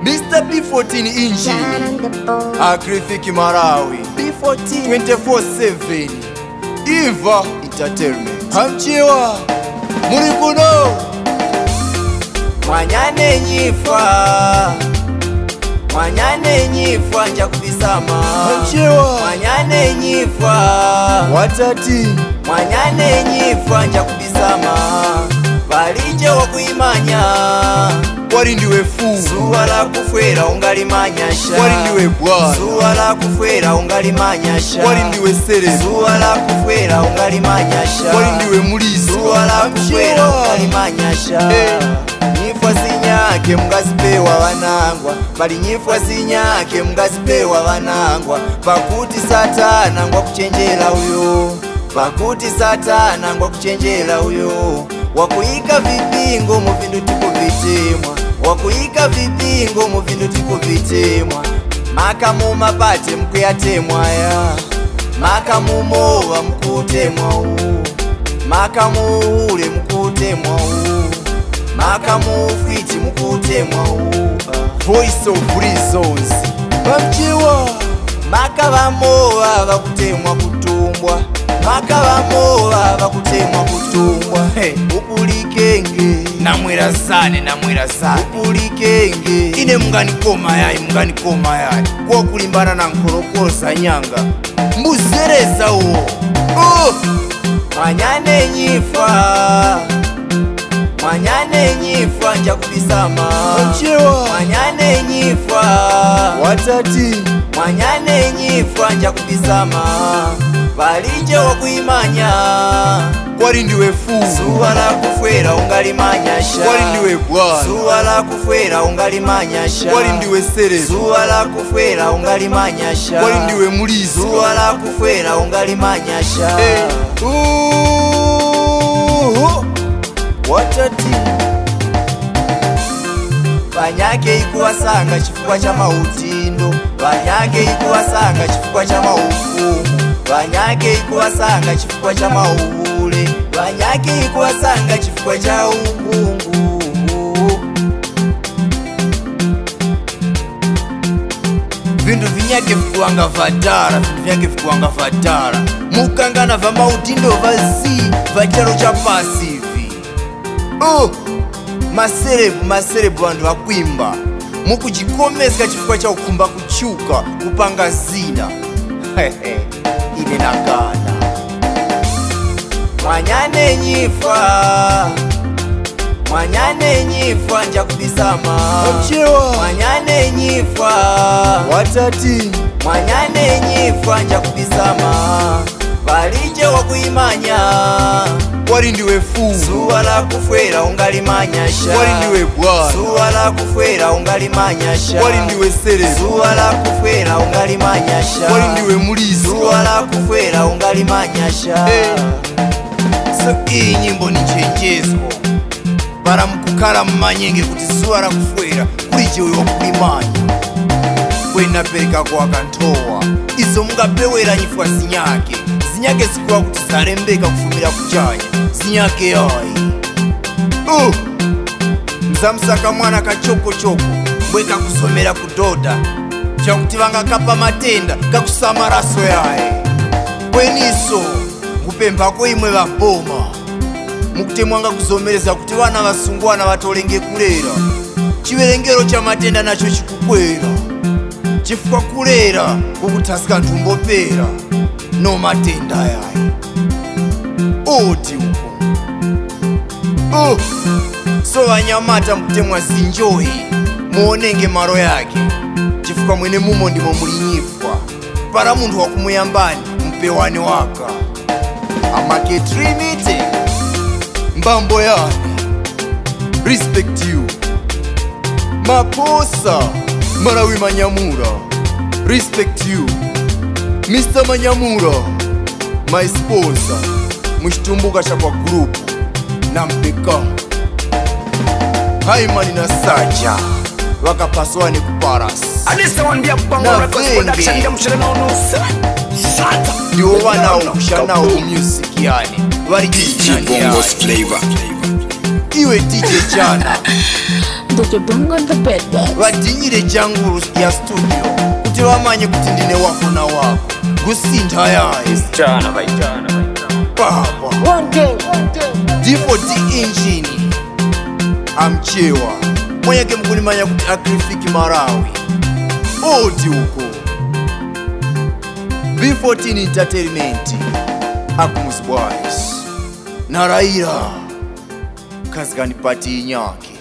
Mr. B14 engine Agrifiki Marawi B14 24/7 Eva Entertainment Hamchiwa Murikuno Mwanyane nyifwa nja kubisama Hamchiwa Mwanyane nyifwa Watati Mwanyane nyifwa nja kubisama Balije wakuimanya Wari ndiwe fu Zuwa la kufwera ungalimanyasha Wari ndiwe bwana Zuwa la kufwera ungalimanyasha Wari ndiwe sere Zuwa la kufwera ungalimanyasha Wari ndiwe mulizo Zuwa la kufwera ungalimanyasha Nyifwa zinyake mgazipewa wanangwa Bali nyifwa zinyake mgazipewa wanangwa Pakuti satana ngwa kuchenjela uyo Pakuti satana ngwa kuchenjela uyo Wakuika vipingo mu vindu tikuvitemwa Wakuika vipingo mu vindu tikuvitemwa Maka mu mapate mkuyatemwa ya Maka mu mowa mkutemwa u Maka mu ule mkutemwa u Maka mu fiti mkutemwa u Voice of Reasons Bamchiwa Maka bamowa bakutemwa kutumbwa Maka bamowa bakutemwa kutumbwa Upulikenge Namwira sane Upulikenge Ine mungani koma yai Kwa kulimbana na nkorokorosa nyanga Mbuzereza uo Mwanyane nyifwa nja kubisama Mwanyane nyifwa Watati Mwanyane nyifwa nja kubisama Balije wakuimanya Wari ndiwe fu Zuwa la kufwera ungalimanyasha Wari ndiwe bwana Zuwa la kufwera ungalimanyasha Wari ndiwe sere Zuwa la kufwera ungalimanyasha Wari ndiwe mulizo Zuwa la kufwera ungalimanyasha Watati Banyake ikuwasanga chifukwa cha mautindo Banyake ikuwasanga chifukwa cha maufumu Banyake ikuwasanga chifukwa cha maule Banyake ikuwasanga chifukwa cha ukungu Vindu vinyake vikuwanga vadara Vindu vinyake vikuwanga vadara Mukangana va mautindo vazi Vacharo cha pasivi Maserebu vandu vakuimba Mukujikomezika chifukwa cha ukumba kuchuka Kupanga zina Ine nakana Mwanyane nyifwa nja kubisama Mwanyane nyifwa Watati Mwanyane nyifwa nja kubisama Balije wakuimanya Wari ndiwe fu Zuwa la kufwera ungalimanyasha Wari ndiwe bwana Zuwa la kufwera ungalimanyasha Wari ndiwe sere Zuwa la kufwera ungalimanyasha Wari ndiwe mulizo Zuwa la kufwera ungalimanyasha So iyi nyimbo ni chenjezo Para mkukala mmanyenge kuti zuwa la kufwera Kulijewe wakulimanya Kwena pereka kwa kantowa Izo mungapewera nyifwa zinyake Zinyake sikuwa kuti zarembeka kufumira kuchanya Zinyake yai Mzamsaka mwana kachoko Mbweka kusomera kudoda Chakuti vanga kapa matenda Kakusamaraso yae Kweniso Kupembako imwe vaboma Mukutemwanga kuzomereza kuti vana vasungwana vatolenge kulera Chiverengero cha matenda nacho chikukwera Chifukwa kulera kukutasika ntumbopera No matenda yae Oti uko So vanyamata mukutemwa zinjohi Muonenge maro yake Chifukwa mwene mumo ndimo mulinyifwa Para mundu wakumuyambani mpewane waka Amake Trinity Mbambo yane Respect you Maposa Marawi Manyamura Respect you Mr. Manyamura My sponsor Mwishitumbuka chakwa group na mpeka Haimani na Sacha Wakapaswani kuparas Adisa wandia Bongo Records Production Ndia mshirena unusa Shata Ndiwo wanao kushanao music yani Wari DJ Bongo's Flavor Iwe DJ Jana DJ Bongo on the bed. vadinyire changuru ya studio kuti vamanye kuti ndine wako na wako kusintha yaye baba D4D engine amchewa mwenyeke mkunimanya kuti akrifiki Marawi oti uko B14 Entertainment Akumus Boys na Raila kazikani pati inyake